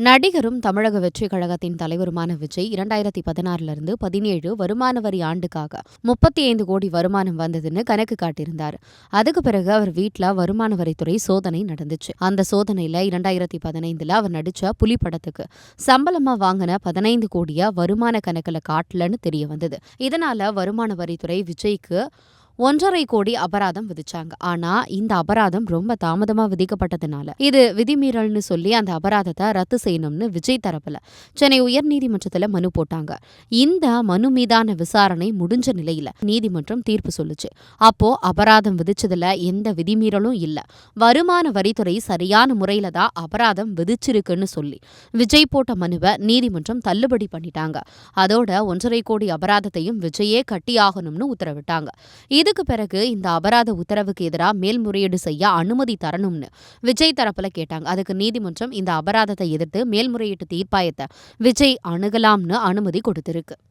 நடிகரும் தமிழக வெற்றிக் கழகத்தின் தலைவருமான விஜய் 2016 17 வருமான வரி ஆண்டுக்காக 35 கோடி வருமானம் வந்ததுன்னு கணக்கு காட்டியிருந்தார். அதுக்கு பிறகு அவர் வீட்ல வருமான வரித்துறை சோதனை நடந்துச்சு. அந்த சோதனையில 2015 அவர் நடிச்ச புலி படத்துக்கு சம்பளமா வாங்கின 15 கோடியா வருமான கணக்குல காட்டலன்னு தெரிய வந்தது. இதனால வருமான வரித்துறை விஜய்க்கு 1.5 கோடி அபராதம் விதிச்சாங்க. ஆனா இந்த அபராதம் ரொம்ப தாமதமா விதிக்கப்பட்டதுனால இது விதிமீறல்னு சொல்லி அந்த அபராதத்தை ரத்து செய்யணும்னு விஜய் தரப்புல சென்னை உயர்நீதிமன்றத்துல மனு போட்டாங்க. இந்த மனு மீதான விசாரணை முடிஞ்ச நிலையில நீதிமன்றம் தீர்ப்பு சொல்லுச்சு. அப்போ அபராதம் விதிச்சதுல எந்த விதிமீறலும் இல்ல, வருமான வரித்துறை சரியான முறையில தான் அபராதம் விதிச்சிருக்குன்னு சொல்லி விஜய் போட்ட மனுவை நீதிமன்றம் தள்ளுபடி பண்ணிட்டாங்க. அதோட 1.5 கோடி அபராதத்தையும் விஜயே கட்டியாகணும்னு உத்தரவிட்டாங்க. இதுக்கு பிறகு இந்த அபராத உத்தரவுக்கு எதிராக மேல்முறையீடு செய்ய அனுமதி தரணும்னு விஜய் தரப்புல கேட்டாங்க. அதுக்கு நீதிமன்றம் இந்த அபராதத்தை எதிர்த்து மேல்முறையீட்டு தீர்ப்பாயத்தை விஜய் அணுகலாம்னு அனுமதி கொடுத்திருக்கு.